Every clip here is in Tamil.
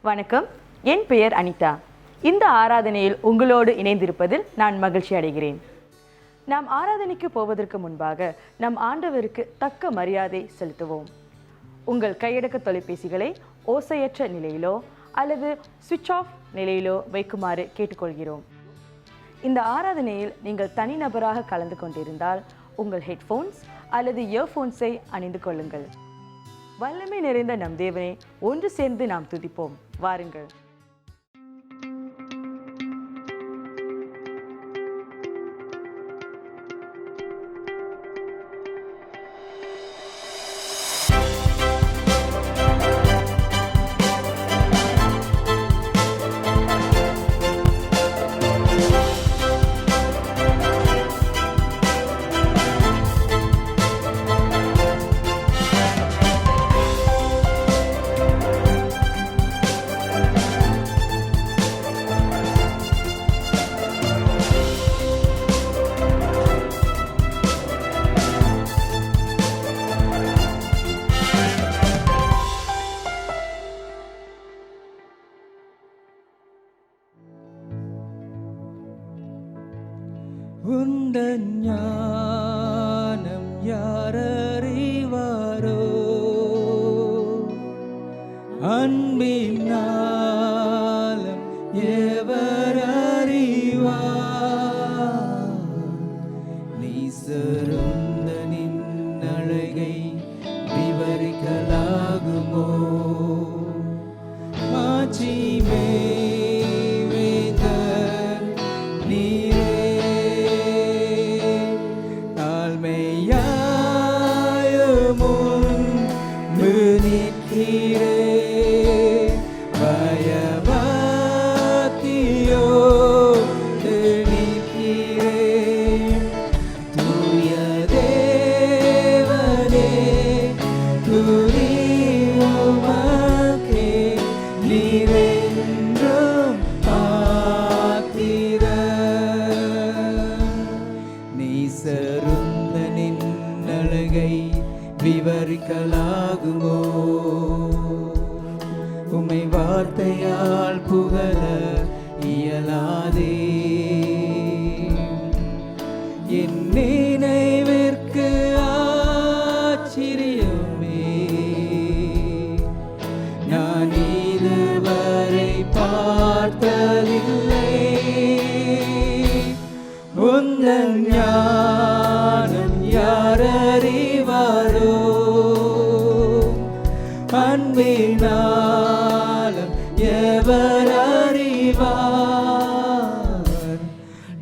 வணக்கம், என் பெயர் அனிதா. இந்த ஆராதனையில் உங்களோடு இணைந்திருப்பதில் நான் மகிழ்ச்சி அடைகிறேன். நாம் ஆராதனைக்கு போவதற்கு முன்பாக நம் ஆண்டவருக்கு தக்க மரியாதை செலுத்துவோம். உங்கள் கையடக்க தொலைபேசிகளை ஓசையற்ற நிலையிலோ அல்லது சுவிட்ச் ஆஃப் நிலையிலோ வைக்குமாறு கேட்டுக்கொள்கிறோம். இந்த ஆராதனையில் நீங்கள் தனிநபராக கலந்து கொண்டிருந்தால் உங்கள் ஹெட்ஃபோன்ஸ் அல்லது இயர்ஃபோன்ஸை அணிந்து கொள்ளுங்கள். வல்லமை நிறைந்த நம் தேவனை ஒன்று சேர்ந்து நாம் துதிப்போம். வாருங்கள். உந்தன் ஞானம் யாரறிவாரோ? அன்பின் ஆழம் எவர் அறிவார்? நீ சிறந்தனின் அழகை விவரிக்கலாகுமோ? மாட்சிமே விவரிக்கலாகுமோ? உம்மை வார்த்தையால் புகழ இயலாதே. என் நினைவிற்கு ஆச்சரியமே, நான் இதுவரை பார்த்ததில்லை. உந்தன் ஞானம் யாரறிவாரோ? அன்பினாலும் எவர் அறிவார்?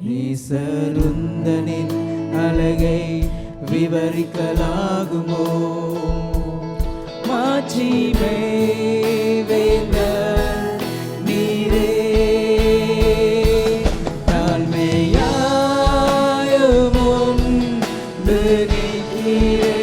நீ சருந்தனின் அழகை விவரிக்கலாகுமோ? மாட்சிமை வேந்தர் நீரே, தாழ்மையாயும் நிற்கிறே.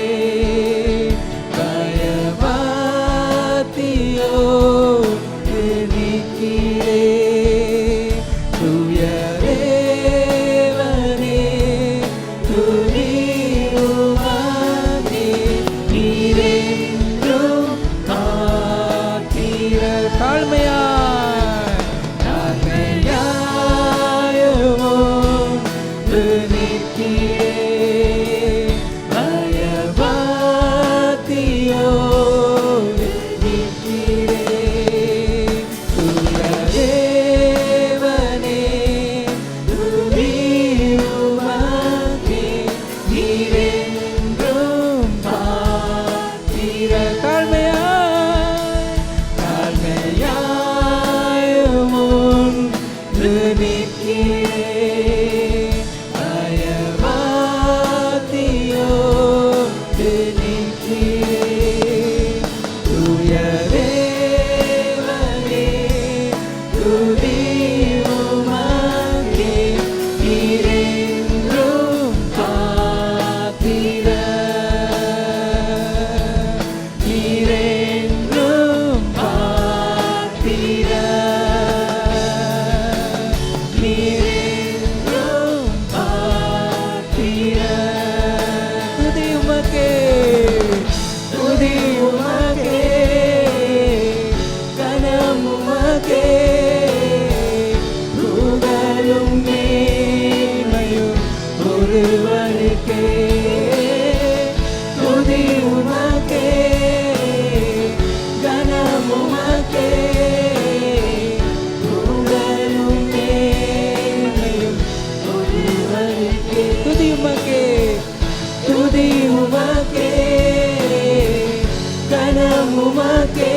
தாழ்மையா உமக்கே புகழும் மேன்மையும் ஒருவருக்கே துதி உமக்கே கனம் உமக்கே புகழும் மேன்மையும் ஒருவருக்கே துதி உமக்கே கனம் உமக்கே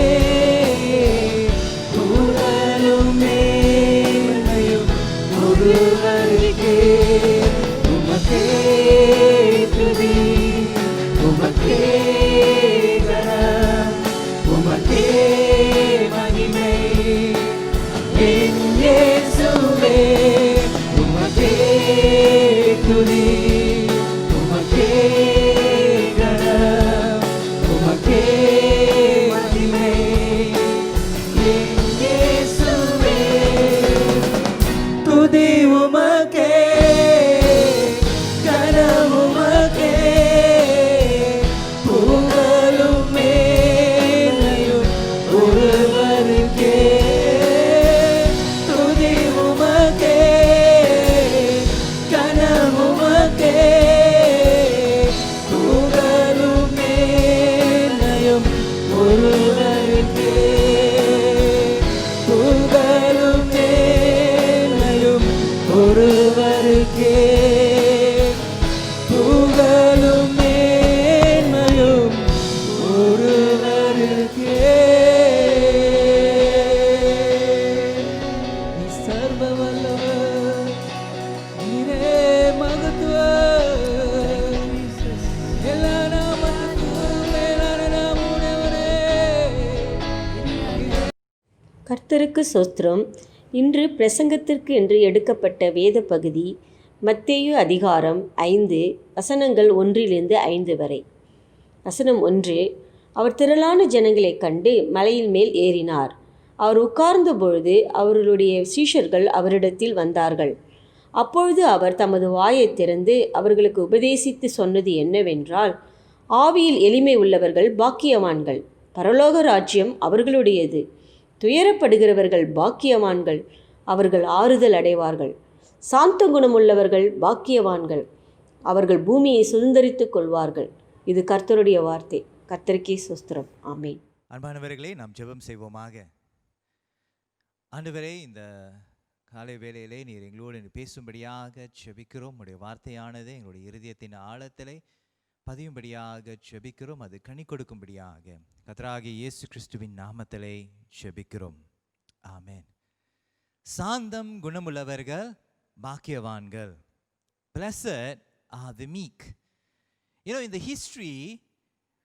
புகழும் மேன்மையும் ஒருவருக்கே உமக்கே துதி உமக்கே கனம் உமக்கே மகிமை என் இயேசுவே உமக்கே துதி உமக்கே கனம் உமக்கே மகிமை என் இயேசுவே துதி உமக்கே கனம் உமக்கே புகழும் மேன்மையும் ஒருவருக்கே துதி உமக்கே கனம் உமக்கே புகழும் மேன்மையும் ஒருவருக்கே புகழும் மேன்மையும் ஒருவருக்கே புகழும் மேன்மையும் ஒருவருக்கே நீ சர்வ வல்லவர் நீரே மகத்துவர் எல்லா நாமத்துக்கும் மேலான நாமம் உடையவரே. கர்த்தருக்கு ஸ்தோத்திரம். இன்று பிரசங்கத்திற்கு என்று எடுக்கப்பட்ட வேத பகுதி மத்தேயு அதிகாரம் 5 வசனங்கள் 1-5 வரை. வசனம் 1. அவர் திரளான ஜனங்களைக் கண்டு மலையின் மேல் ஏறினார். அவர் உட்கார்ந்த பொழுது அவர்களுடைய சீஷர்கள் அவரிடத்தில் வந்தார்கள். அப்பொழுது அவர் தமது வாயைத் திறந்து அவர்களுக்கு உபதேசித்து சொன்னது என்னவென்றால், ஆவியில் எளிமை உள்ளவர்கள் பாக்கியவான்கள், பரலோக ராஜ்யம் அவர்களுடையது. துயரப்படுகிறவர்கள் பாக்கியவான்கள், அவர்கள் ஆறுதல் அடைவார்கள். சாந்த குணமுள்ளவர்கள் பாக்கியவான்கள், அவர்கள் பூமியை சுதந்தரித்துக் கொள்வார்கள். இது கர்த்தருடைய வார்த்தை. கர்த்தருக்கே ஸ்தோத்திரம். ஆமென். அன்பானவர்களே, நாம் ஜெபம் செய்வோமாக. ஆண்டவரே, இந்த காலை வேளையிலே நீர் எங்களோடு பேசும்படியாக ஜெபிக்கிறோம். உடைய வார்த்தையானது எங்களுடைய இருதயத்தின் ஆழத்திலே பதியும்படியாக ஜெபிக்கிறோம். அது கனி கொடுக்கும்படியாக கர்த்தராகிய இயேசு கிறிஸ்துவின் நாமத்திலே ஜெபிக்கிறோம். ஆமென். சாந்தம் குணமுள்ளவர்கள் பாக்கியவான்கள். Blessed are the meek. You know, in the history,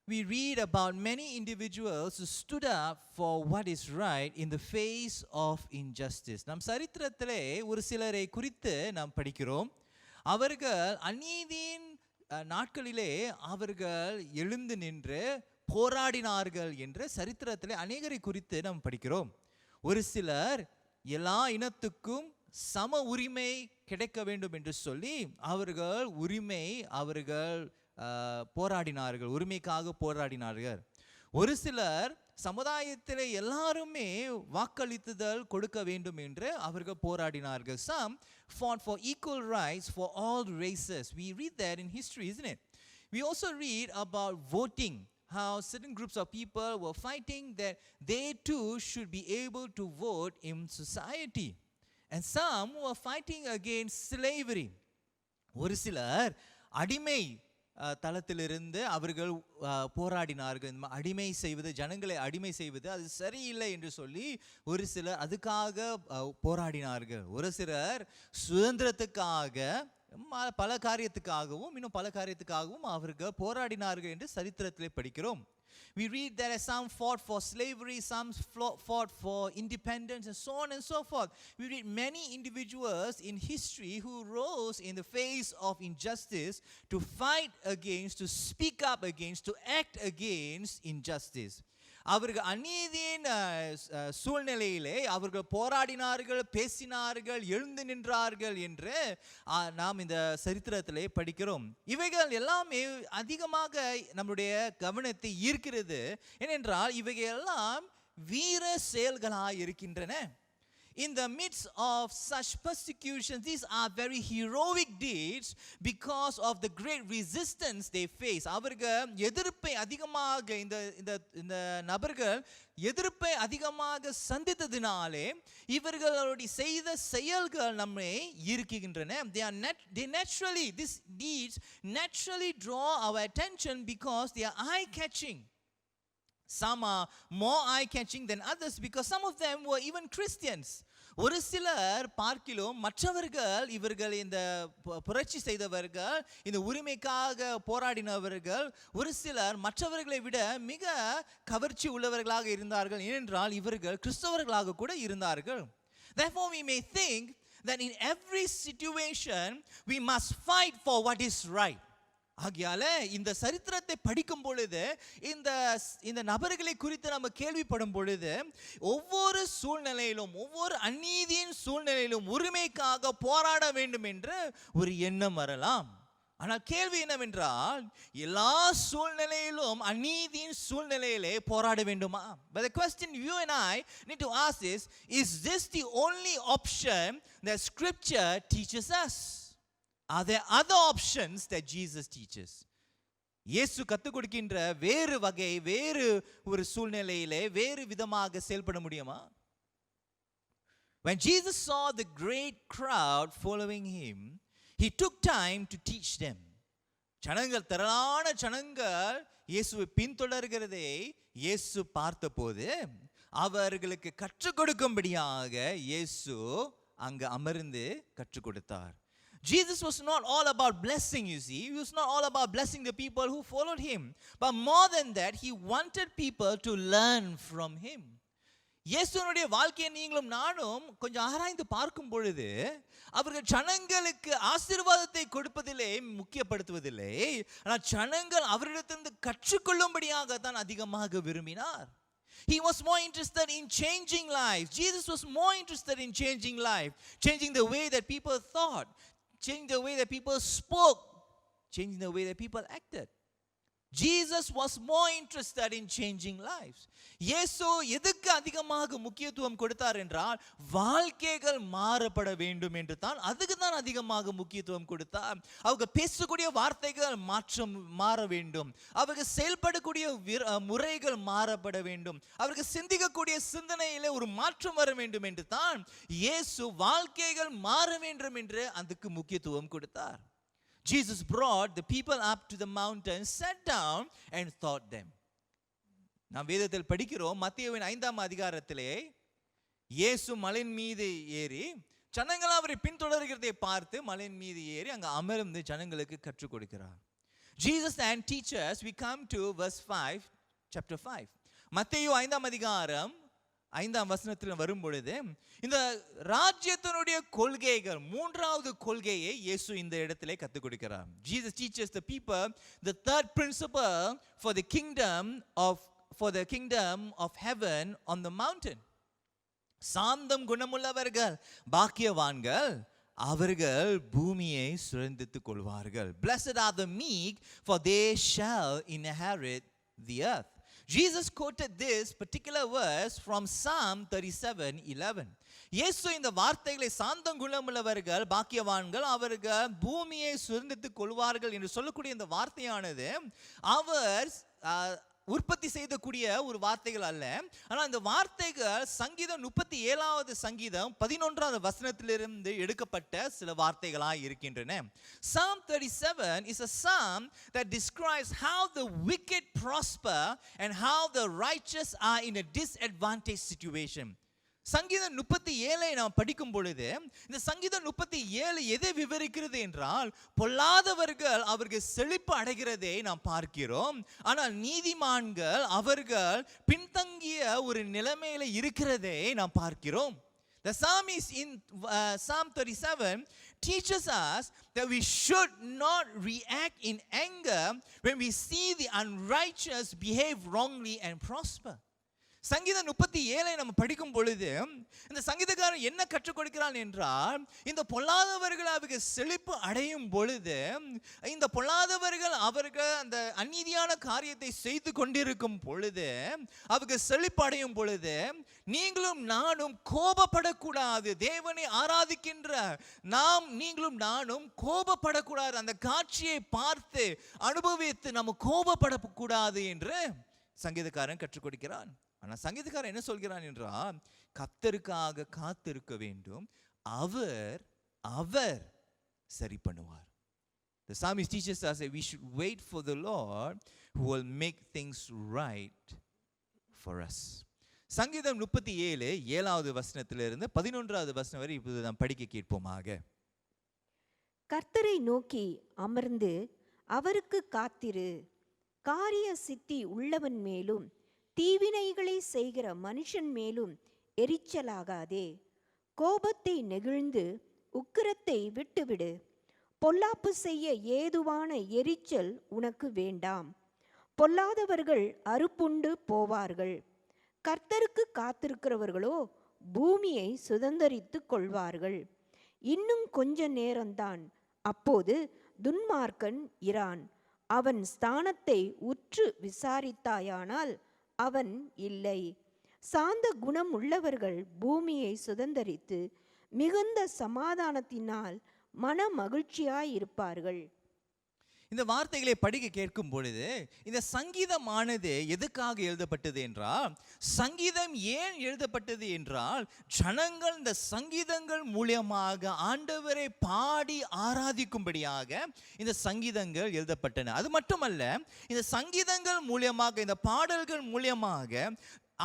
we read about many individuals who stood up for what is right in the face of injustice. நம் சரித்திரத்திலே ஒரு சிலரை குறித்து நாம் படிக்கிறோம். அவர்கள் அநீதியின் நாட்களிலே அவர்கள் எழுந்து நின்று போராடினார்கள் என்ற சரித்திரத்திலே அநேகரை குறித்து நாம் படிக்கிறோம். ஒரு சிலர் எல்லா இனத்துக்கும் சம உரிமை கிடைக்க வேண்டும் என்று சொல்லி அவர்கள் போராடினார்கள், உரிமைக்காக போராடினார்கள். ஒரு சிலர் சமுதாயத்திலே எல்லாருமே வாக்களித்துதல் கொடுக்க வேண்டும் என்று அவர்கள் போராடினார்கள். Some fought for equal rights for all races. We read that in history, isn't it? We also read about voting, how certain groups of people were fighting that they too should be able to vote in society. And some were fighting against slavery. ஒரு சிலர் அடிமை தளத்திலிருந்து அவர்கள் போராடினார்கள். அடிமை செய்வது, ஜனங்களை அடிமை செய்வது அது சரியில்லை என்று சொல்லி ஒரு சிலர் அதுக்காக போராடினார்கள். ஒரு சிலர் சுதந்திரத்துக்காக பல காரியத்துக்காகவும் இன்னும் பல காரியத்துக்காகவும் அவர்கள் போராடினார்கள் என்று சரித்திரத்திலே படிக்கிறோம். We read that some fought for slavery, some fought for independence, and so on and so forth. We read many individuals in history who rose in the face of injustice to fight against, to speak up against, to act against injustice. அவர்கள் அநீதியின் சூழ்நிலையிலே அவர்கள் போராடினார்கள், பேசினார்கள், எழுந்து நின்றார்கள் என்று நாம் இந்த சரித்திரத்திலே படிக்கிறோம். இவைகள் எல்லாமே அதிகமாக நம்முடைய கவனத்தை ஈர்க்கிறது. ஏனென்றால் இவைகள் எல்லாம் வீர செயல்களாய் இருக்கின்றன. In the midst of such persecutions, these are very heroic deeds because of the great resistance they face. அவர்கள் எதிர்ப்பை அதிகமாக இந்த நபர்கள் எதிர்ப்பை அதிகமாக சந்தித்ததினாலே இவர்களுடைய செய்த செயல்கள் நம்மை ஈர்க்கின்றன. They naturally, these deeds naturally draw our attention because they are eye-catching. Some are more eye-catching than others because some of them were even Christians. ஒரு சிலர் பார்க்கிலும் மற்றவர்கள் இவர்கள் இந்த புரட்சி செய்தவர்கள், இந்த உரிமைக்காக போராடினவர்கள் ஒரு சிலர் மற்றவர்களை விட மிக கவர்ச்சி உள்ளவர்களாக இருந்தார்கள். ஏனென்றால் இவர்கள் கிறிஸ்தவர்களாக கூட இருந்தார்கள். Therefore we may think that in every situation we must fight for what is right. ஆகையால இந்த சரித்திரத்தை படிக்கும் பொழுது இந்த நபர்களை குறித்து நம்ம கேள்விப்படும் பொழுது ஒவ்வொரு சூழ்நிலையிலும் ஒவ்வொரு அநீதியின் சூழ்நிலையிலும் உரிமைக்காக போராட வேண்டும் என்று ஒரு எண்ணம் வரலாம். ஆனால் கேள்வி என்னவென்றால் எல்லா சூழ்நிலையிலும் அநீதியின் சூழ்நிலையிலே போராட வேண்டுமா? But the question you and I need to ask is this the only option that scripture teaches us? Are there other options that Jesus teaches? இயேசு கற்றுக் கொடுக்கின்ற வேறு வகை வேறு ஒரு சூழ்நிலையிலே வேறு விதமாக செயல்பட முடியுமா? When Jesus saw the great crowd following him, he took time to teach them. ஜனங்கள் திரளான ஜனங்கள் இயேசுவை பின்தொடர்கிறதை இயேசு பார்த்தபோது அவர்களுக்கு கற்றுக் கொடுக்கும்படியாக இயேசு அங்கு அமர்ந்து கற்றுக் கொடுத்தார். Jesus was not all about blessing, you see. He was not all about blessing the people who followed him. But more than that, he wanted people to learn from him. இயேசுனுடைய வாழ்க்கையை நீங்களும் நானும் கொஞ்சம் ஆராய்ந்து பார்க்கும் பொழுது அவர்கள் ஜனங்களுக்கு ஆசீர்வாதத்தை கொடுப்பதிலே முக்கியப்படுத்துவதில்லை, ஆனால் ஜனங்கள் அவரிடத்திலிருந்து கற்றுக்கொள்ளும்படியாக தான் அதிகமாக விரும்பினார். He was more interested in changing lives. Jesus was more interested in changing life, changing the way that people thought, changing the way that people spoke, changing the way that people acted. Jesus was more interested in changing lives. இயேசு எதுக்கு அதிகமாக முக்கியத்துவம் கொடுத்தார் என்றால் வாழ்க்கைகள் மாறப்பட வேண்டும் என்று தான், அதுக்கு தான் அதிகமாக முக்கியத்துவம் கொடுத்தார். அவங்க பேசக்கூடிய வார்த்தைகள் மாற வேண்டும், அவர்கள் செயல்படக்கூடிய முறைகள் மாறப்பட வேண்டும், அவர்கள் சிந்திக்கக்கூடிய சிந்தனையிலே ஒரு மாற்றம் வர வேண்டும் என்று தான் இயேசு வாழ்க்கைகள் மாற வேண்டும் என்று அதுக்கு முக்கியத்துவம் கொடுத்தார். Jesus brought the people up to the mountain, sat down and taught them. நாம் வேதத்தில் படிக்கிறோம், மத்தேயுவின் 5ஆம் அதிகாரத்திலே இயேசு மலையின் மீது ஏறி ஜனங்கள் அவரை பின்தொடர்கிறதை பார்த்து மலையின் மீது ஏறி அங்க அமர்ந்து ஜனங்களுக்கு கற்றுக் கொடுக்கிறார். Jesus and teachers, we come to verse 5, chapter 5. மத்தேயு 5ஆம் அதிகாரம் 5ஆம் வசனத்தில் வரும் பொழுது இந்த ராஜ்யத்தினுடைய கொள்கைகள் மூன்றாவது கொள்கையை இயேசு இந்த இடத்திலே கற்றுக் கொடுக்கிறார். Jesus teaches the people the third principle for the kingdom of heaven on the mountain. சாந்தம் குணமுள்ளவர்கள் பாக்கியவான்கள், அவர்கள் பூமியை சுதந்தரித்துக் கொள்வார்கள். Blessed are the meek, for they shall inherit the earth. Jesus quoted this particular verse from Psalm 37:11. இயேசு இந்த வார்த்தைகளை சாந்தம் குணமுள்ளவர்கள் பாக்கியவான்கள், அவர்கள் பூமியை சுதந்தரித்துக் கொள்வார்கள் என்று சொல்லக்கூடிய இந்த வார்த்தையானது அவர் உற்பத்தி செய்யக்கூடிய ஒரு வார்த்தைகள் அல்ல. ஆனால் இந்த வார்த்தைகள் சங்கீதம் 37வது சங்கீதம் 11வது வசனத்திலிருந்து எடுக்கப்பட்ட சில வார்த்தைகளாய் இருக்கின்றன. Psalm 37 is a psalm that describes how the wicked prosper and how the righteous are in a disadvantaged situation. சங்கீதம் 37 நாம் படிக்கும் பொழுது இந்த சங்கீதம் 37 எதை விவரிக்கிறது என்றால் பொல்லாதவர்கள் அவர்கள் செழிப்பு அடைகிறதை நாம் பார்க்கிறோம், ஆனால் நீதிமான்கள் அவர்கள் பின்தங்கிய ஒரு நிலைமையில இருக்கிறதை நாம் பார்க்கிறோம். The psalmist in Psalm 37 teaches us that we should not react in anger when we see the unrighteous behave wrongly and prosper. சங்கீதம் 37 நம்ம படிக்கும் பொழுது இந்த சங்கீதக்காரன் என்ன கற்றுக் கொடுக்கிறான் என்றால், இந்த பொல்லாதவர்கள் அவர்கள் செழிப்பு அடையும் பொழுது, இந்த பொல்லாதவர்கள் அவர்கள் அந்த அநீதியான காரியத்தை செய்து கொண்டிருக்கும் பொழுது, அவர்கள் செழிப்பு அடையும் பொழுது நீங்களும் நானும் கோபப்படக்கூடாது. தேவனை ஆராதிக்கின்ற நீங்களும் நானும் கோபப்படக்கூடாது. அந்த காட்சியை பார்த்து அனுபவித்து நம்ம கோபப்படக்கூடாது என்று சங்கீதக்காரன் கற்றுக் கொடுக்கிறான். ஆனால் சங்கீதக்காரன் என்ன சொல்கிறான் என்றால், கர்த்தருக்காக காத்திருக்க வேண்டும், அவர் சரி பண்ணுவார். The psalmist teaches us that we should wait for the Lord who will make things right for us. சங்கீதம் 37 7வது வசனத்திலிருந்து 11வது வசனம் வரை இப்போது நாம் படிக்க கேட்போமாக. கர்த்தரை நோக்கி அமர்ந்து அவருக்கு காத்திரு, காரிய சித்தி உள்ளவன் மேலும் தீவினைகளை செய்கிற மனுஷன் மேலும் எரிச்சலாகாதே. கோபத்தை நெகிழ்ந்து உக்கிரத்தை விட்டுவிடு. பொல்லாப்பு செய்ய ஏதுவான எரிச்சல் உனக்கு வேண்டாம். பொல்லாதவர்கள் அறுப்புண்டு போவார்கள். கர்த்தருக்கு காத்திருக்கிறவர்களோ பூமியை சுதந்தரித்து கொள்வார்கள். இன்னும் கொஞ்ச நேரம்தான், அப்போது துன்மார்க்கன் இரான். அவன் ஸ்தானத்தை உற்று விசாரித்தாயானால் அவன் இல்லை. சாந்த குணம் உள்ளவர்கள் பூமியை சுதந்தரித்து மிகுந்த சமாதானத்தினால் மன மகிழ்ச்சியாயிருப்பார்கள். இந்த வார்த்தைகளை படிக்க கேட்கும் பொழுது இந்த சங்கீதமானது எதுக்காக எழுதப்பட்டது என்றால், சங்கீதம் ஏன் எழுதப்பட்டது என்றால், ஜனங்கள் இந்த சங்கீதங்கள் மூலியமாக ஆண்டவரை பாடி ஆராதிக்கும்படியாக இந்த சங்கீதங்கள் எழுதப்பட்டன. அது மட்டுமல்ல, இந்த சங்கீதங்கள் மூலியமாக, இந்த பாடல்கள் மூலியமாக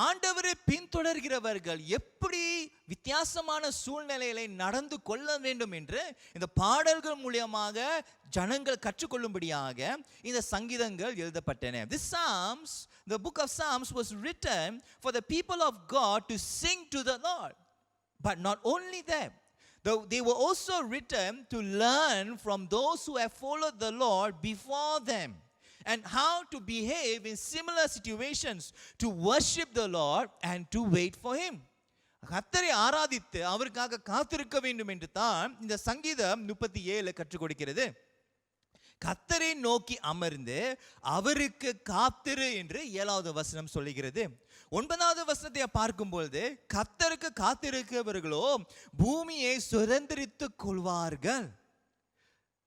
ஆண்டவரை பின்தொடர்கிறவர்கள் எப்படி வித்தியாசமான சூழ்நிலைகளை நடந்து கொள்ள வேண்டும் என்று இந்த பாடல்கள் மூலியமாக ஜனங்கள் கற்றுக்கொள்ளும்படியாக இந்த சங்கீதங்கள் எழுதப்பட்டன. This Psalms, the book of Psalms was written for the people of God to sing to the Lord. But not only that, they were also written to learn from those who have followed the Lord before them, and how to behave in similar situations, to worship the Lord and to wait for him. கர்த்தரை ஆராதித்து அவருக்காக காத்திருக்க வேண்டும் என்று தான் இந்த சங்கீதம் 37 கற்றுக் கொடுக்கிறது. கர்த்தரை நோக்கி அமர்ந்து அவருக்கு காத்திரு என்று 7வது வசனம் சொல்லுகிறது. 9வது வசனத்தை பார்க்கும்போது, கர்த்தருக்கு காத்திருக்கிறவர்களோ பூமியை சுதந்தரித்துக் கொள்வார்கள்.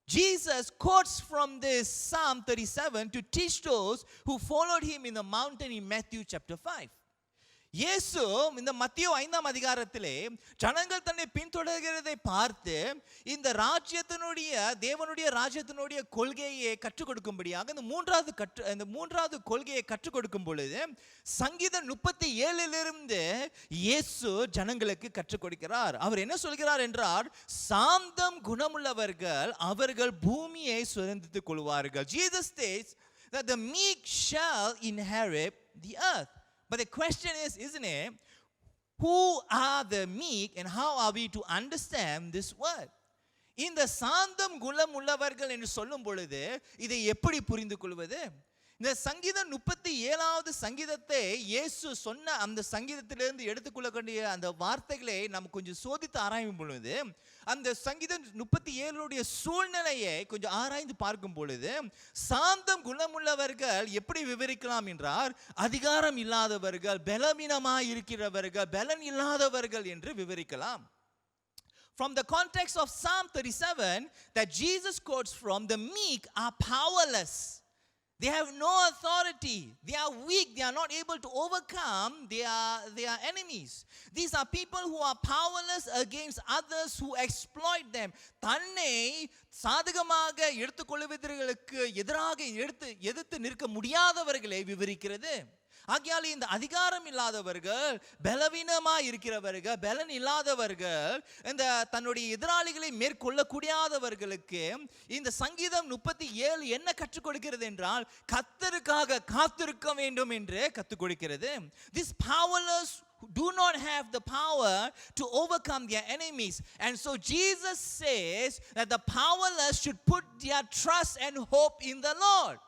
Jesus quotes from this Psalm 37 to teach those who followed him in the mountain in Matthew chapter 5. இயேசு இந்த மத்தேயு 5ஆம் அதிகாரத்திலே ஜனங்கள் தன்னை பின்தொடர்கிறதை பார்த்து இந்த தேவனுடைய ராஜ்யத்தினுடைய கொள்கையை கற்றுக் கொடுக்கும்படியாக இந்த மூன்றாவது கொள்கையை கற்றுக் கொடுக்கும் பொழுது சங்கீதம் 37 இயேசு ஜனங்களுக்கு கற்றுக் கொடுக்கிறார். அவர் என்ன சொல்கிறார் என்றால், சாந்தம் குணமுள்ளவர்கள் அவர்கள் பூமியை சுதந்தரித்துக் கொள்வார்கள். Jesus states that the meek shall inherit the earth. But the question is, isn't it, who are the meek and how are we to understand this word? இந்த சாந்தம் குணம் உள்ளவர்கள் என்று சொல்லும் பொழுது இதை எப்படி புரிந்து கொள்வது? இந்த சங்கீதம் 37வது சங்கீதத்தை இயேசு சொன்ன அந்த சங்கீதத்திலிருந்து எடுத்துக்கொள்ளக்கூடிய அந்த வார்த்தைகளை நம்ம கொஞ்சம் சோதித்து ஆராயும் பொழுது, அந்த சங்கீதம் 37உடைய சூழ்நிலையை கொஞ்சம் ஆராய்ந்து பார்க்கும் பொழுது, சாந்தம் குணமுள்ளவர்கள் எப்படி விவரிக்கலாம் என்றால், அதிகாரம் இல்லாதவர்கள், பலவீனமாய் இருக்கிறவர்கள், பலன் இல்லாதவர்கள் என்று விவரிக்கலாம். From the context of Psalm 37 that Jesus quotes from, the meek are powerless. They have no authority. They are weak. They are not able to overcome their enemies. These are people who are powerless against others who exploit them. தன்னை சாதகமாக எடுத்துக்கொள்வதற்கு எதிராக எதிர்த்து நிற்க முடியாதவர்களை விவரிக்கிறது. ஆகையால் இந்த அதிகாரம் இல்லாதவர்கள், பலவீனமாய் இருக்கிறவர்கள், பலன் இல்லாதவர்கள், இந்த தன்னுடைய எதிராளிகளை மேற்கொள்ளக்கூடியாதவர்களுக்கு இந்த சங்கீதம் 37 என்ன கற்றுக் கொடுக்கிறது என்றால், கர்த்தருக்காக காத்திருக்க வேண்டும் என்று கற்றுக் கொடுக்கிறது. This powerless do not have the power to overcome their enemies, and so Jesus says that the powerless should put their trust and hope in the Lord.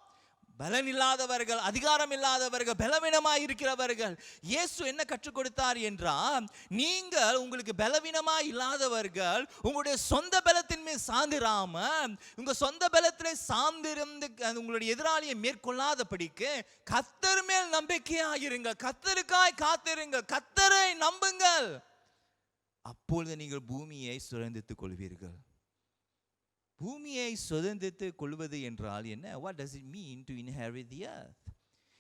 பலன் இல்லாதவர்கள், அதிகாரம் இல்லாதவர்கள், பலவீனமாய் இருக்கிறவர்கள். இயேசு என்ன கற்றுக் கொடுத்தார் என்றால், நீங்கள் உங்களுக்கு பலவீனமாய் இல்லாதவர்கள் உங்களுடைய சொந்த பலத்தின் மேல் சார்ந்திராம, உங்க சொந்த பலத்திலே சார்ந்திருந்து உங்களுடைய எதிராளியை மேற்கொள்ளாதபடிக்கு கர்த்தர் மேல் நம்பிக்கையாயிருங்கள், கர்த்தருக்காய் காத்திருங்கள், கர்த்தரை நம்புங்கள். அப்பொழுது நீங்கள் பூமியை சுதந்திரித்துக் கொள்வீர்கள். பூமியை சுதந்திரித்துக் கொள்வது என்றால் என்ன? What does it mean to inherit the earth?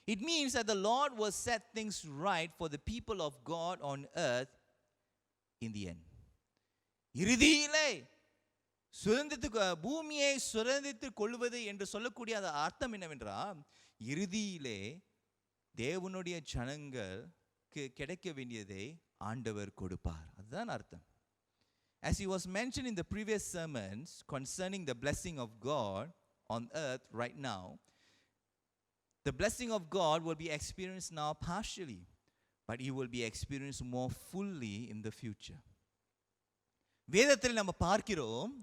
It means that the Lord will set things right for the people of God on earth in the end. இறுதியிலே பூமியை சுதந்திரித்துக் கொள்வது என்று சொல்லக்கூடிய அந்த அர்த்தம் என்னவென்றால், இறுதியிலே தேவனுடைய ஜனங்களுக்கு கிடைக்க வேண்டியதை ஆண்டவர் கொடுப்பார். அதுதான் அர்த்தம். As he was mentioned in the previous sermons concerning the blessing of God on earth right now, the blessing of God will be experienced now partially, but it will be experienced more fully in the future. வேதத்தில் நம்ம பார்க்கிறோம்,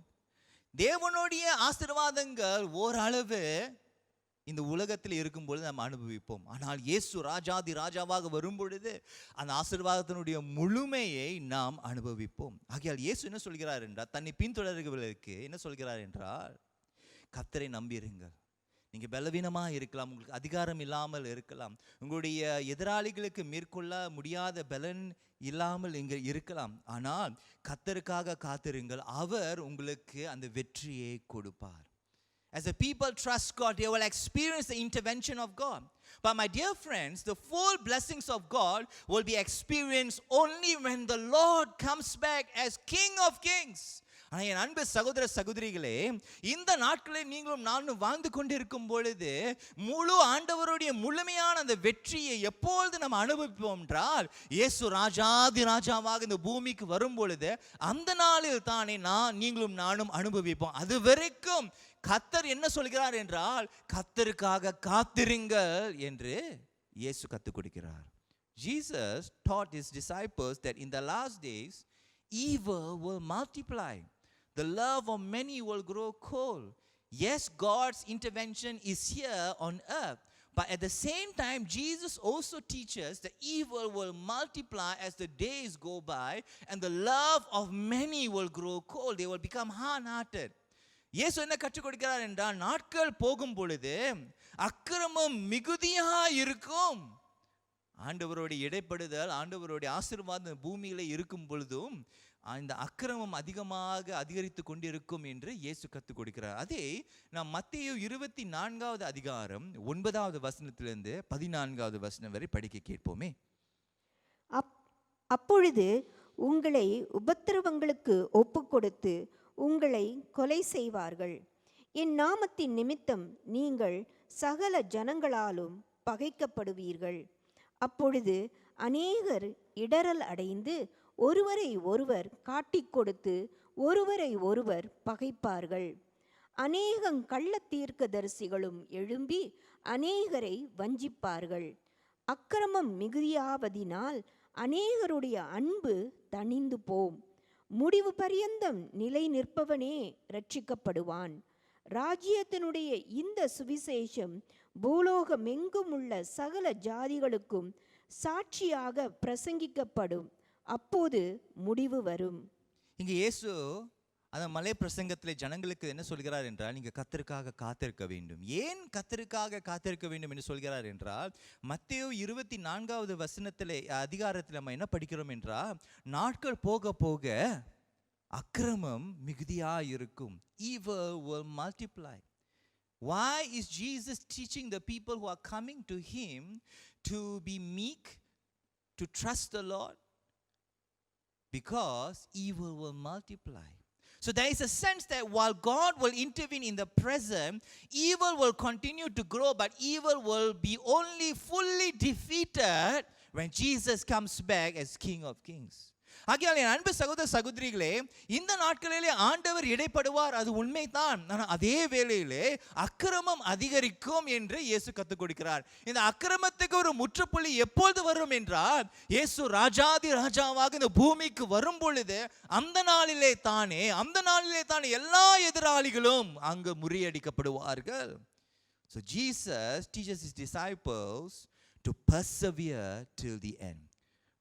தேவனுடைய ஆசீர்வாதங்கள் ஓரளவு இந்த உலகத்தில் இருக்கும்பொழுது நம்ம அனுபவிப்போம். ஆனால் இயேசு ராஜாதி ராஜாவாக வரும்பொழுது அந்த ஆசீர்வாதத்தினுடைய முழுமையை நாம் அனுபவிப்போம். ஆகையால் இயேசு என்ன சொல்கிறார் என்றால், தன்னை பின்தொடர்கிறவர்களுக்கு என்ன சொல்கிறார் என்றால், கர்த்தரை நம்பியிருங்கள். நீங்கள் பலவீனமாக இருக்கலாம், உங்களுக்கு அதிகாரம் இல்லாமல் இருக்கலாம், உங்களுடைய எதிராளிகளுக்கு மேற்கொள்ள முடியாத பலன் இல்லாமல் இங்கே இருக்கலாம், ஆனால் கர்த்தருக்காக காத்திருங்கள், அவர் உங்களுக்கு அந்த வெற்றியை கொடுப்பார். As the people trust God, they will experience the intervention of God. But my dear friends, the full blessings of God will be experienced only when the Lord comes back as King of Kings. ஆனால் என் அன்பு சகோதர சகோதரிகளே, இந்த நாட்களில் நீங்களும் நானும் வாழ்ந்து கொண்டிருக்கும் பொழுது முழு ஆண்டவருடைய முழுமையான அந்த வெற்றியை எப்பொழுது நம்ம அனுபவிப்போம் என்றால், இயேசு ராஜாதி ராஜாவாக இந்த பூமிக்கு வரும் பொழுது அந்த நாளில் தானே நீங்களும் நானும் அனுபவிப்போம். அது வரைக்கும் கர்த்தர் என்ன சொல்கிறார் என்றால், கர்த்தருக்காக காத்திருங்கள் என்று இயேசு கற்றுக் கொடுக்கிறார். Jesus taught his disciples that in the last days evil will multiply, the love of many will grow cold. Yes, God's intervention is here on earth, but at the same time Jesus also teaches that evil will multiply as the days go by, and the love of many will grow cold. They will become hard-hearted. இயேசு என்ன கற்றுக் கொடுக்கிறார் என்றால், நாட்கள் போகும் பொழுது அக்கிரமம் மிகுதியா இருக்கும். ஆண்டவருடைய இடைப்படுதல், ஆண்டவருடைய ஆசீர்வாதம் பூமியில இருக்கும் பொழுதும் இந்த அக்கிரமம் அதிகரித்து கொண்டிருக்கும் என்று இயேசு கற்றுக் கொடுக்கிறார். அதே நாம் மத்தேயு 24வது அதிகாரம் 9வது வசனத்திலிருந்து 14வது வசனம் வரை படிக்க கேட்போமே. அப்பொழுது உங்களை உபத்திரவங்களுக்கு ஒப்புக்கொடுத்து உங்களை கொலை செய்வார்கள். என் நாமத்தின் நிமித்தம் நீங்கள் சகல ஜனங்களாலும் பகைக்கப்படுவீர்கள். அப்பொழுது அநேகர் இடறல் அடைந்து ஒருவரை ஒருவர் காட்டிக் கொடுத்து ஒருவரை ஒருவர் பகைப்பார்கள். அநேகம் கள்ள தீர்க்கதரிசிகளும் எழும்பி அநேகரை வஞ்சிப்பார்கள். அக்கிரமம் மிகுதியாவதினால் அநேகருடைய அன்பு தணிந்து போம். முடிவு பரியந்தம் நிலை நிற்பவனே ரட்சிக்கப்படுவான். ராஜ்யத்தினுடைய இந்த சுவிசேஷம் பூலோகமெங்கும் உள்ள சகல ஜாதிகளுக்கும் சாட்சியாக பிரசங்கிக்கப்படும். அப்போது முடிவு வரும். இங்கே இயேசு அந்த மலை பிரசங்கத்திலே ஜனங்களுக்கு என்ன சொல்கிறார் என்றால், நீங்கள் கர்த்தருக்காக காத்திருக்க வேண்டும். ஏன் கர்த்தருக்காக காத்திருக்க வேண்டும் என்று சொல்கிறார் என்றால், மத்தேயு 24வது வசனத்திலே அதிகாரத்தில் நம்ம என்ன படிக்கிறோம் என்றால், நாட்கள் போக போக அக்கிரமம் மிகுதியா இருக்கும். Evil will multiply. Why is Jesus teaching the people who are coming to him to be meek, to trust the Lord? Because evil will multiply. So there is a sense that while God will intervene in the present, evil will continue to grow, but evil will be only fully defeated when Jesus comes back as King of Kings. ஆகையால் என் அன்பு சகோதர சகோதரிகளே, இந்த நாட்களிலே ஆண்டவர் இடைப்படுவார், அது உண்மைதான். ஆனால் அதே வேளையிலே அக்கிரமம் அதிகரிக்கும் என்று இயேசு கற்றுக் கொடுக்கிறார். இந்த அக்கிரமத்துக்கு ஒரு முற்றுப்புள்ளி எப்பொழுது வரும் என்றால், இயேசு ராஜாதி ராஜாவாக இந்த பூமிக்கு வரும் பொழுது அந்த நாளிலே தானே எல்லா எதிராளிகளும் அங்கு முறியடிக்கப்படுவார்கள். So Jesus teaches his disciples to persevere till the end.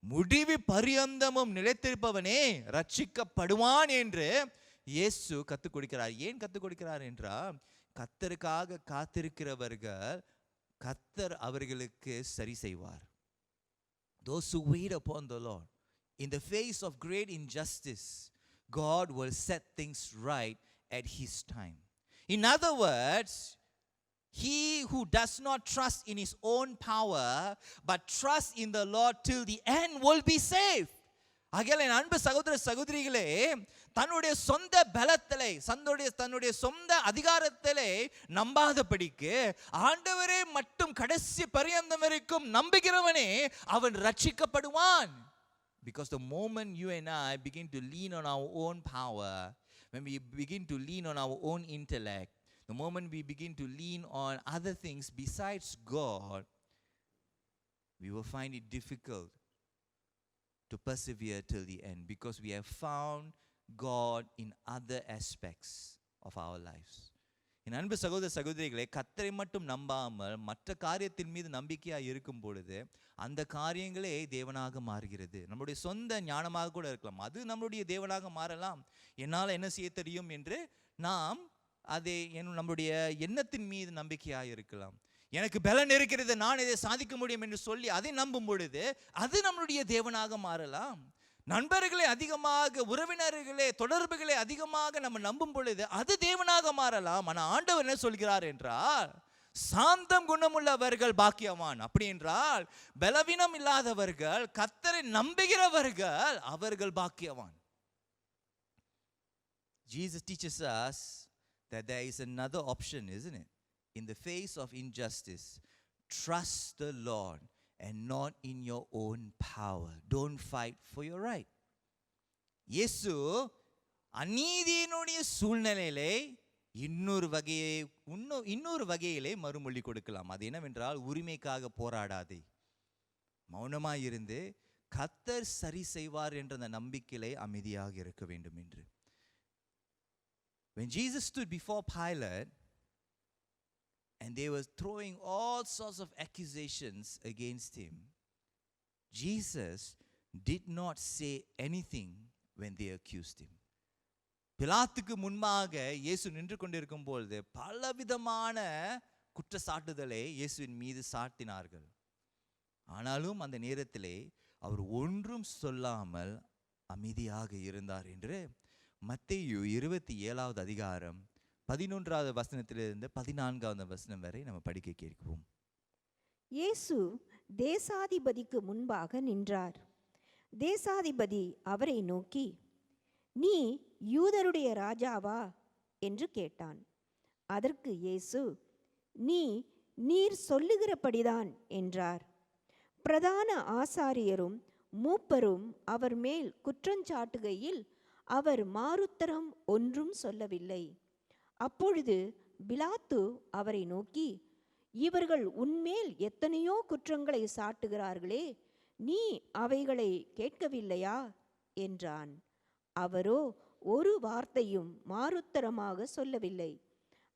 முடிவு பரியந்தமும் நிலைத்திருப்பவனே ரட்சிக்கப்படுவான் என்று இயேசு கற்றுக் கொடுக்கிறார். ஏன் கற்றுக் கொடுக்கிறார் என்றால், கர்த்தருக்காக காத்திருக்கிறவர்கள் கர்த்தர் அவர்களுக்கு சரி செய்வார். Those who wait upon the Lord in the face of great injustice, God will set things right at his time. In other words, he who does not trust in his own power but trust in the Lord till the end will be saved. ஆகையால் என் அன்பு சகோதர சகோதரிகளே, தன்னுடைய சொந்த பலத்திலே தன்னுடைய சொந்த அதிகாரத்திலே நம்பாதபடிக்கு ஆண்டவரே மட்டும் கடைசி பரியந்தம் வரைக்கும் நம்புகிறவனே அவன் ரட்சிக்கப்படுவான். Because the moment you and I begin to lean on our own power, when we begin to lean on our own intellect, the moment we begin to lean on other things besides God, we will find it difficult to persevere till the end, because we have found God in other aspects of our lives. என் அன்பு சகோதர சகோதரிகளே, கர்த்தரை மட்டும் நம்பாமல் மற்ற காரியத்தின் மீது நம்பிக்கையாக இருக்கும் பொழுது அந்த காரியங்களே தேவனாக மாறுகிறது. நம்முடைய சொந்த ஞானமாக கூட இருக்கலாம், அது நம்முடைய தேவனாக மாறலாம். என்னால் என்ன செய்ய தெரியும் என்று நாம் அதை நம்முடைய எண்ணத்தின் மீது நம்பிக்கையாக இருக்கலாம். எனக்கு பலன் இருக்கிறது, நான் இதை சாதிக்க முடியும் என்று சொல்லி அதை நம்பும் பொழுது அது நம்முடைய தேவனாக மாறலாம். நண்பர்களே அதிகமாக, உறவினர்களே, தொடர்புகளை அதிகமாக நம்ம நம்பும் பொழுது அது தேவனாக மாறலாம். ஆனால் ஆண்டவர் என்ன சொல்கிறார் என்றால், சாந்தம் குணமுள்ளவர்கள் பாக்கியவான். அப்படி என்றால் பலவீனம் இல்லாதவர்கள், கர்த்தரை நம்புகிறவர்கள், அவர்கள் பாக்கியவான். Jesus teaches us that there is another option, isn't it? In the face of injustice, trust the Lord and not in your own power. Don't fight for your right. இயேசு அநீதியினுடைய சூழ்நிலையிலே இன்னொரு வகையிலே மறுமொழி கொடுக்கலாம். அது என்னவென்றால், உரிமைக்காக போராடாதே, மௌனமாயிருந்து கர்த்தர் சரி செய்வார் என்ற அந்த நம்பிக்கையிலே அமைதியாக இருக்க வேண்டும் என்று. When Jesus stood before Pilate and they were throwing all sorts of accusations against him, Jesus did not say anything when they accused him. பிலாத்துக்கு முன்பாக இயேசு நின்று கொண்டிருக்கும் பொழுது பலவிதமான குற்றச்சாட்டுதலை இயேசுவின் மீது சாட்டினார்கள். ஆனாலும் அந்த நேரத்திலே அவர் ஒன்றும் சொல்லாமல் அமைதியாக இருந்தார் என்று மத்தேயு 27வது அதிகாரம் 11வது வசனத்திலிருந்து 14வது வசனம் வரை நம்ம படிக்க கேட்போம். இயேசு தேசாதிபதிக்கு முன்பாக நின்றார். தேசாதிபதி அவரை நோக்கி, நீ யூதருடைய ராஜாவா என்று கேட்டான். அதற்கு இயேசு, நீர் சொல்லுகிறபடிதான் என்றார். பிரதான ஆசாரியரும் மூப்பரும் அவர் மேல் குற்றஞ்சாட்டுகையில் அவர் மாறுத்தரம் ஒன்றும் சொல்லவில்லை. அப்பொழுது பிலாத்து அவரை நோக்கி, இவர்கள் உன்மேல் எத்தனையோ குற்றங்களை சாட்டுகிறார்களே, நீ அவைகளை கேட்கவில்லையா என்றான். அவரோ ஒரு வார்த்தையும் மாறுத்தரமாக சொல்லவில்லை.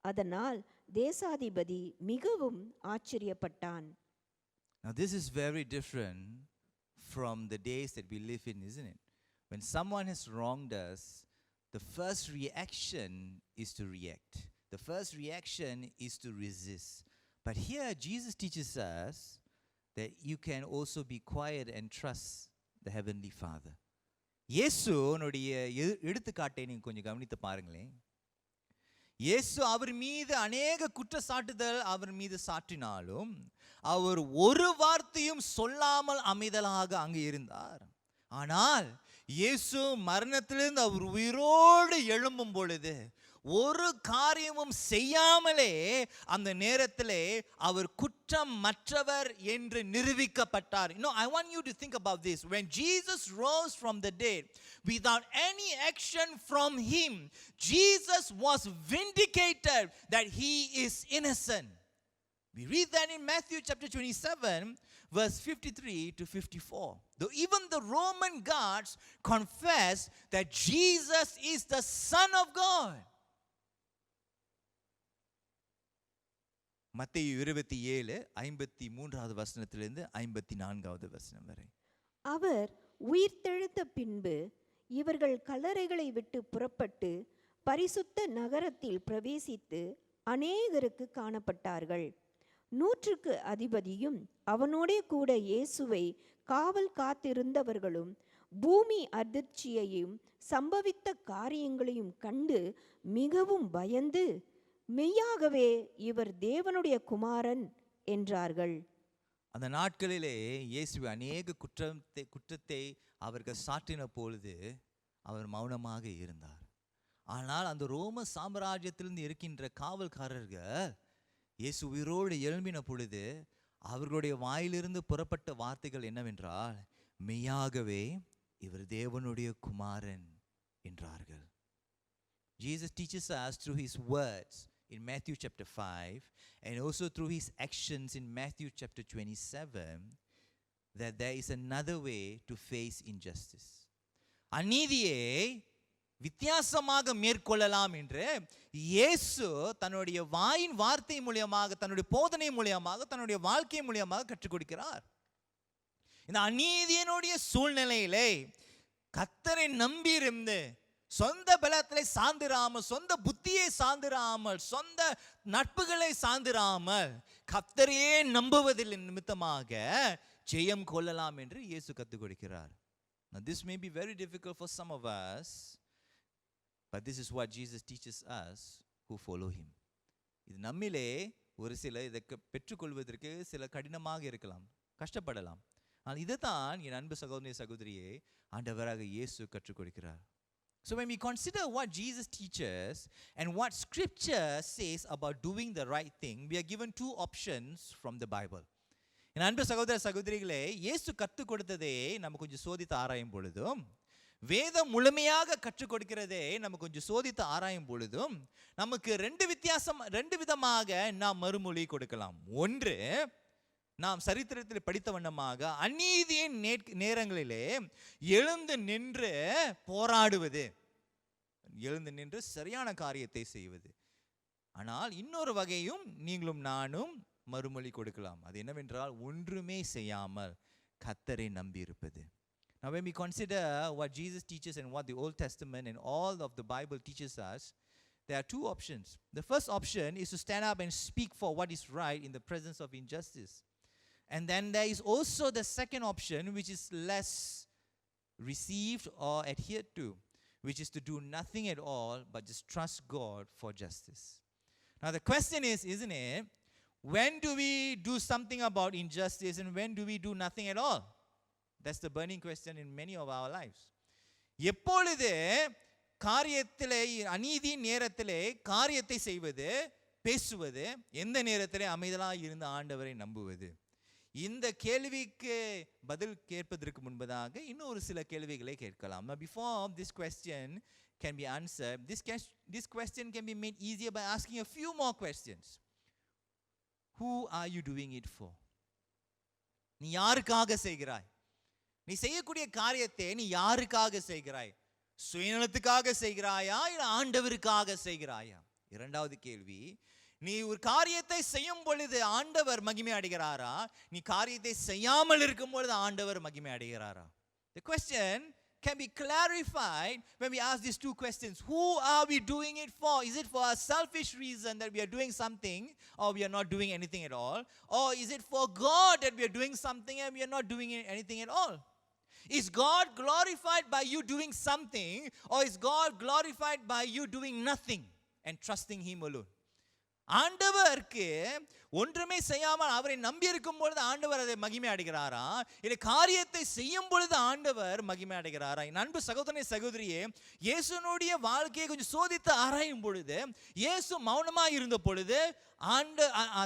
அதனால் தேசாதிபதி மிகவும் ஆச்சரியப்பட்டான். Now this is very different from the days that we live in, isn't it? When someone has wronged us, the first reaction is to react. The first reaction is to resist. But here Jesus teaches us that you can also be quiet and trust the Heavenly Father. இயேசுனுடைய எடுத்துக்காட்டை நீங்கள் கொஞ்சம் கவனித்து பாருங்களேன். இயேசு அவர் மீது அநேக குற்றச்சாட்டுதல் அவர் மீது சாட்டினாலும் அவர் ஒரு வார்த்தையும் சொல்லாமல் அமைதலாக அங்கு இருந்தார். ஆனால் இயேசு மரணத்திலிருந்து அவர் உயிரோடு எழும்பும் பொழுது ஒரு காரியமும் செய்யாமலே அந்த நேரத்திலே அவர் குற்றமற்றவர் என்று நிரூபிக்கப்பட்டார். I want you to think about this. When Jesus rose from the dead, without any action from him, Jesus was vindicated that he is innocent. We read that in Matthew chapter 27, verse 53 to 54. Though even the Roman guards confessed that Jesus is the Son of God. மத்தேயு 27:53 வசனத்திலிருந்து 54 வசனம் வரை. அவர் உயிர்த்தெழுந்த பின்பு இவர்கள் கல்லறைகளை விட்டு புறப்பட்டு பரிசுத்த நகரத்தில் பிரவேசித்து அநேகருக்கு காணப்பட்டார்கள். 100க்கு அதிபதியும் அவனோடே கூட இயேசுவை காவல் காத்திருந்தவர்களும் பூமி அதிர்ச்சியையும் சம்பவித்த காரியங்களையும் கண்டு மிகவும் பயந்து, மெய்யாகவே இவர் தேவனுடைய குமாரன் என்றார்கள். அந்த நாட்களிலே இயேசு அநேக குற்றத்தை அவர்கள் சாட்டின பொழுது அவர் மௌனமாக இருந்தார். ஆனால் அந்த ரோம சாம்ராஜ்யத்திலிருந்து இருக்கின்ற காவல்காரர்கள் இயேசு உயிரோடு எழும்பின பொழுது அவர்களுடைய வாயிலிருந்து புறப்பட்ட வார்த்தைகள் என்னவென்றால், மெய்யாகவே இவர் தேவனுடைய குமாரன் என்றார்கள். Jesus teaches us through his words in Matthew chapter 5 and also through his actions in Matthew chapter 27 that there is another way to face injustice. அநீதியை வித்தியாசமாக மேற்கொள்ளலாம் என்று இயேசு தன்னுடைய வாயின் வார்த்தை மூலியமாக, தன்னுடைய போதனை மூலியமாக, தன்னுடைய வாழ்க்கை மூலியமாக கற்றுக் கொடுக்கிறார். இந்த அநீதியினுடைய சூழ்நிலையிலே கர்த்தரை நம்பியிருந்து சொந்த பலத்திலே சார்ந்திராமல், சொந்த புத்தியை சார்ந்திராமல், சொந்த நட்புகளை சார்ந்திராமல் கர்த்தரையே நம்புவதில் நிமித்தமாக ஜெயம் கொள்ளலாம் என்று இயேசு கற்றுக் கொடுக்கிறார். Now this may be very difficult for some of us, but this is what Jesus teaches us who follow him. இது நம்மிலே ஒரு சில இதை பெற்றுக்கொள்வதற்கு சில கடினமாக இருக்கலாம், கஷ்டப்படலாம். ஆனால் இதுதான் என் அன்பு சகோதரி சகோதரியே ஆண்டவராக இயேசு கற்றுக் கொடுக்கிறார். So when we consider what Jesus teaches and what scripture says about doing the right thing, we are given two options from the Bible. என் அன்பு சகோதர சகோதரிகளே, இயேசு கற்றுக் கொடுத்ததே நம்ம கொஞ்சம் சோதித்து ஆராயும் பொழுதும், வேதம் முழுமையாக கற்றுக் கொடுக்கிறதே நம்ம கொஞ்சம் சோதித்து ஆராயும் பொழுதும், நமக்கு ரெண்டு விதமாக நாம் மறுமொழி கொடுக்கலாம். ஒன்று, நாம் சரித்திரத்தில் படித்த வண்ணமாக அநீதியின் நேரங்களிலே எழுந்து நின்று போராடுவது, எழுந்து நின்று சரியான காரியத்தை செய்வது. ஆனால் இன்னொரு வகையும் நீங்களும் நானும் மறுமொழி கொடுக்கலாம். அது என்னவென்றால், ஒன்றுமே செய்யாமல் கர்த்தரை நம்பி இருப்பது. Now when we consider what Jesus teaches and what the Old Testament and all of the Bible teaches us, there are two options. The first option is to stand up and speak for what is right in the presence of injustice. And then there is also the second option, which is less received or adhered to, which is to do nothing at all but just trust God for justice. Now the question is, isn't it, when do we do something about injustice and when do we do nothing at all? That's the burning question in many of our lives. எப்பொழுது காரியத்திலே, அநீதி நேரத்திலே காரியத்தை செய்வது, பேசுவது, எந்த நேரத்திலே அமைதலாக இருந்த ஆண்டவரை நம்புவது? இந்த கேள்விக்கு பதில் கேட்பதற்கு முன்பதாக இன்னொரு சில கேள்விகளை கேட்கலாம். Now before this question can be answered, this question can be made easier by asking a few more questions. Who are you doing it for? நீ யாருக்காக செய்கிறாய்? நீ செய்யக்கூடிய காரியத்தை நீ யாருக்காக செய்கிறாய்? சுயநலத்துக்காக செய்கிறாயா இல்லை ஆண்டவருக்காக செய்கிறாயா? இரண்டாவது கேள்வி, நீ ஒரு காரியத்தை செய்யும் பொழுது ஆண்டவர் மகிமை அடைகிறாரா? நீ காரியத்தை செய்யாமல் இருக்கும் பொழுது ஆண்டவர் மகிமை அடைகிறாரா? The question can be clarified when we ask these two questions. Who are we doing it for? Is it for a selfish reason that we are doing something or we are not doing anything at all? Or is it for God that we are doing something and we are not doing anything at all? Is God glorified by you doing something, or is God glorified by you doing nothing and trusting him alone? ஆண்டவருக்கு ஒன்றுமே செய்யாமல் அவரை நம்பி இருக்கும் பொழுது ஆண்டவர் அதை மகிமை அடைகிறாரா, இல்லை காரியத்தை செய்யும் பொழுது ஆண்டவர் மகிமை அடைகிறாரா? என் அன்பு சகோதரனே சகோதரியே, இயேசுனுடைய வாழ்க்கையை கொஞ்சம் சோதித்து ஆராயும் பொழுது, இயேசு மௌனமாக இருந்த பொழுது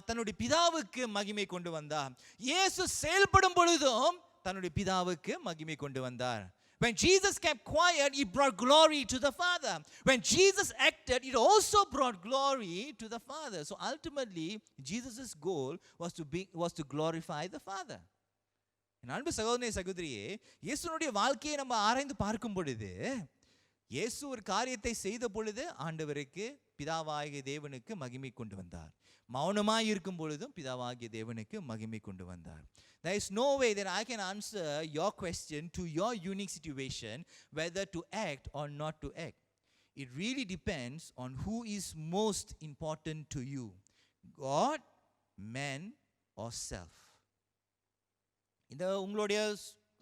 தன்னுடைய பிதாவுக்கு மகிமை கொண்டு வந்தார். இயேசு செயல்படும் பொழுதும் தன்னுடைய பிதாவுக்கு மகிமை கொண்டு வந்தார். When Jesus kept quiet, he brought glory to the Father. When Jesus acted, it also brought glory to the Father. So ultimately, Jesus' goal was to glorify the Father. என் அன்பு சகோதரனே சகோதரியே, இயேசுனுடைய வாழ்க்கையை நம்ம ஆராய்ந்து பார்க்கும் பொழுது, இயேசு ஒரு காரியத்தை செய்த பொழுது ஆண்டவருக்கு பிதாவாகிய தேவனுக்கு மகிமை கொண்டு வந்தார். மௌனமாய் இருக்கும் பொழுதும் பிதாவாகிய தேவனுக்கு மகிமை கொண்டு வந்தார். There is no way that I can answer your question to your unique situation whether to act or not to act. It really depends on who is most important to you, God, man or self. இந்த உங்களுடைய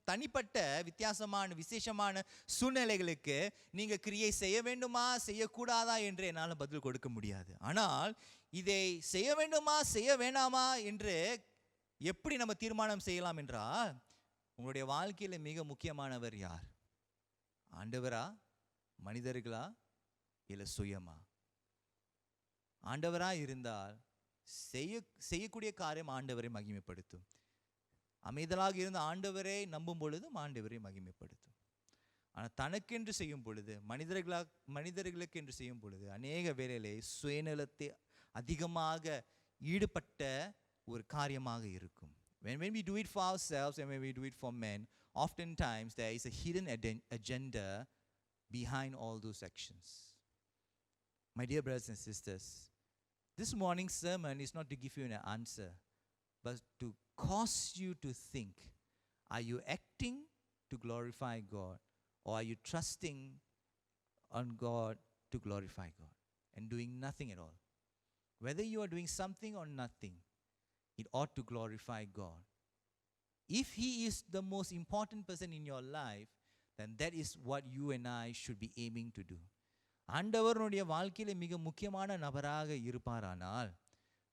தனிப்பட்ட வித்தியாசமான விசேஷமான சூழ்நிலைகளுக்கு நீங்க கிரியை செய்ய வேண்டுமா செய்யக்கூடாதா என்று என்னால் பதில் கொடுக்க முடியாது. ஆனால் இதை செய்ய வேண்டுமா செய்ய வேண்டாமா என்று எப்படி நம்ம தீர்மானம் செய்யலாம் என்றால், உங்களுடைய வாழ்க்கையில் மிக முக்கியமானவர் யார்? ஆண்டவரா, மனிதர்களா, இல்லை சுயமா? ஆண்டவரா இருந்தால் செய்யக்கூடிய காரியம் ஆண்டவரை மகிமைப்படுத்தும். அமைதலாக இருந்த ஆண்டவரை நம்பும் பொழுதும் ஆண்டவரை மகிமைப்படுத்தும். ஆனால் தனக்கென்று செய்யும் பொழுது, மனிதர்களுக்கு என்று செய்யும் பொழுது அநேக வேளையிலே சுயநலத்தை அதிகமாக ஈடுபட்ட ஒரு காரியமாக இருக்கும். When we do it for ourselves and when we do it for men, oftentimes there is a hidden agenda behind all those actions. My dear brothers and sisters, this morning's sermon is not to give you an answer, but to cause you to think, are you acting to glorify God, or are you trusting on God to glorify God and doing nothing at all? Whether you are doing something or nothing, it ought to glorify God. If He is the most important person in your life, then that is what you and I should be aiming to do. ஆண்டவருடைய வாழ்க்கையில் மிக முக்கியமான நபராக இருப்பாரானால்,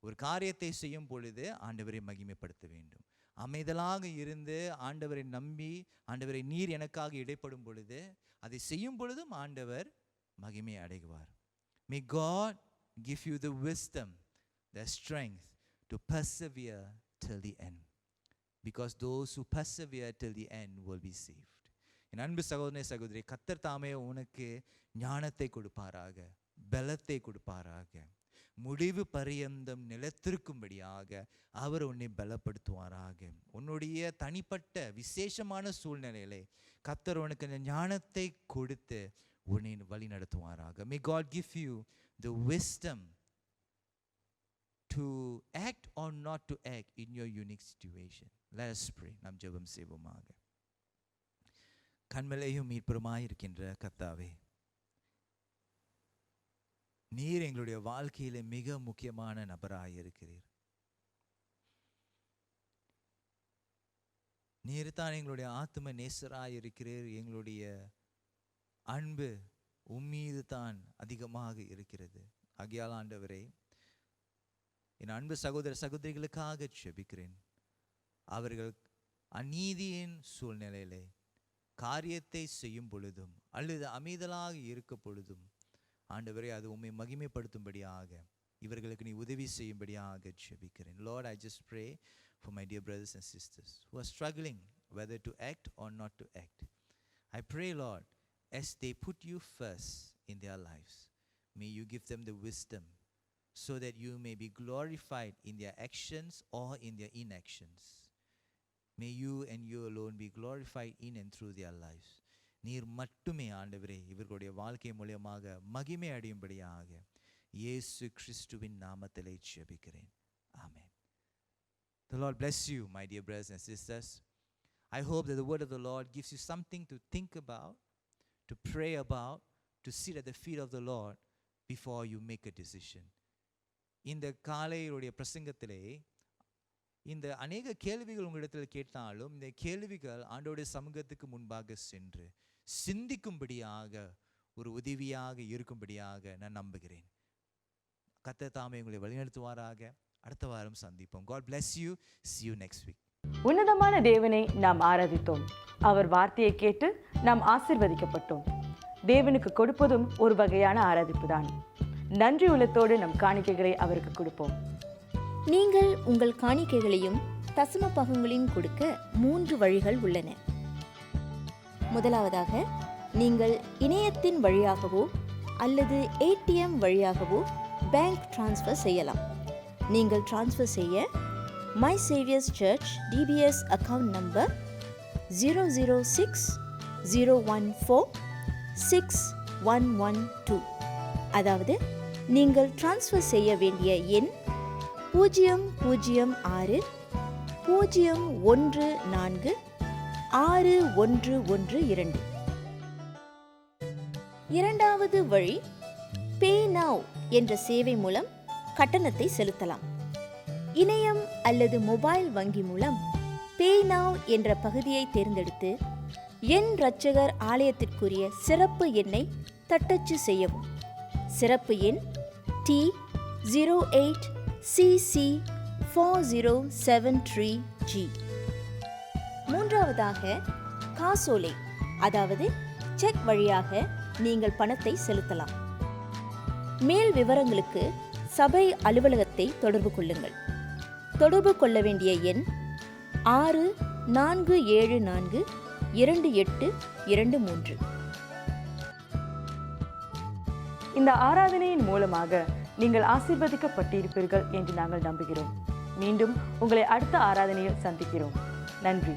ஒரு காரியத்தை செய்யும் பொழுது ஆண்டவரை மகிமைப்படுத்த வேண்டும். அமைதலாக இருந்து ஆண்டவரை நம்பி, ஆண்டவரை நீர் எனக்காக இடைப்படும் பொழுது, அதை செய்யும் பொழுதும் ஆண்டவர் மகிமை அடைவார். May God give you the wisdom, the strength to persevere till the end, because those who persevere till the end will be saved. என் அன்பு சகோதரனே சகோதரி, கர்த்தர் தாமே உனக்கு ஞானத்தை கொடுப்பாராக, பலத்தை கொடுப்பாராக, முடிவு பரியந்தம் நிலைத்திருக்கும்படியாக அவர் உன்னை பலப்படுத்துவாராக. உன்னுடைய தனிப்பட்ட விசேஷமான சூழ்நிலையிலே கர்த்தர் உனக்கு அந்த ஞானத்தை கொடுத்து உன்னை வழி நடத்துவாராக. May God give you the wisdom to act or not to act in your unique situation. Let us pray. நாம் ஜெபம் செய்வோமாக. கண்மலையும் மீட்பருமாய் இருக்கின்ற கர்த்தாவே, நீர் எங்களுடைய வாழ்க்கையில மிக முக்கியமான நபராய் இருக்கிறீர். நீர் தான் எங்களுடைய ஆத்ம நேசராய் இருக்கிறீர். எங்களுடைய அன்பு உம்மீது தான் அதிகமாக இருக்கிறது. ஆகையால் ஆண்டவரே, என் அன்பு சகோதர சகோதரிகளுக்காக ஜெபிக்கிறேன். அவர்கள் அநீதியின் சூழ்நிலையிலே காரியத்தை செய்யும் பொழுதும் அல்லது அமைதலாக இருக்க பொழுதும் ஆண்டவரே, அது உம்மை மகிமைப்படுத்தும்படியாக இவர்களுக்கு நீ உதவி செய்யும்படியாக ஜெபிக்கிறேன். Lord, I just pray for my dear brothers and sisters who are struggling whether to act or not to act. I pray, Lord, as they put you first in their lives, may you give them the wisdom so that you may be glorified in their actions or in their inactions. May you and you alone be glorified in and through their lives. நீர் மட்டுமே ஆண்டவரே இவர்களுடைய வாழ்க்கை மூலமாக மகிமை அடையும்படியாக இயேசு கிறிஸ்துவின் நாமத்திலே ஜெபிக்கிறேன். ஆமென். The Lord bless you, my dear brothers and sisters. I hope that the word of the Lord gives you something to think about, to pray about, to sit at the feet of the Lord before you make a decision. இந்த காலையுடைய பிரசங்கத்திலே இந்த அநேக கேள்விகள் உங்களிடத்தில் கேட்டாலும் இந்த கேள்விகள் ஆண்டவருடைய சமூகத்துக்கு முன்பாக சென்று சிந்திக்கும்படியாக ஒரு உதவியாக இருக்கும்படியாக நான் நம்புகிறேன். கர்த்தர் தாமே உங்களை வழிநடத்துவாராக. அடுத்த வாரம் சந்திப்போம். God bless you. See you next week. உன்னதமான தேவனை நாம் ஆராதித்தோம். அவர் வார்த்தையை கேட்டு நாம் ஆசீர்வதிக்கப்பட்டோம். தேவனுக்கு கொடுப்பதும் ஒரு வகையான ஆராதிப்பு தான். நன்றி உள்ளத்தோடு நம் காணிக்கைகளை அவருக்கு கொடுப்போம். நீங்கள் உங்கள் காணிக்கைகளையும் தசம பாகங்களையும் கொடுக்க 3 வழிகள் உள்ளன. முதலாவதாக, நீங்கள் இணையத்தின் வழியாகவோ அல்லது ATM வழியாகவோ பேங்க் டிரான்ஸ்ஃபர் செய்யலாம். நீங்கள் டிரான்ஸ்ஃபர் செய்ய மை Xavier's church DBS account number 00601461112, அதாவது நீங்கள் டிரான்ஸ்ஃபர் செய்ய வேண்டிய எண் 006 014 6112. இரண்டாவது வழி பே நவ் என்ற சேவை மூலம் கட்டணத்தை செலுத்தலாம். இணையம் அல்லது மொபைல் வங்கி மூலம் பே நவ் என்ற பகுதியை தேர்ந்தெடுத்து என் இரட்சகர் ஆலயத்திற்குரிய சிறப்பு எண்ணை தட்டச்சு செய்யவும். சிறப்பு எண் T08CC4073G. மூன்றாவதாக காசோலை அதாவது செக் வழியாக நீங்கள் பணத்தை செலுத்தலாம். மேல் விவரங்களுக்கு சபை அலுவலகத்தை தொடர்பு கொள்ளுங்கள். தொடர்பு கொள்ள வேண்டிய எண் 64742823. இந்த ஆராதனையின் மூலமாக நீங்கள் ஆசீர்வதிக்கப்பட்டிருப்பீர்கள் என்று நாங்கள் நம்புகிறோம். மீண்டும் உங்களை அடுத்த ஆராதனையில் சந்திக்கிறோம். நன்றி.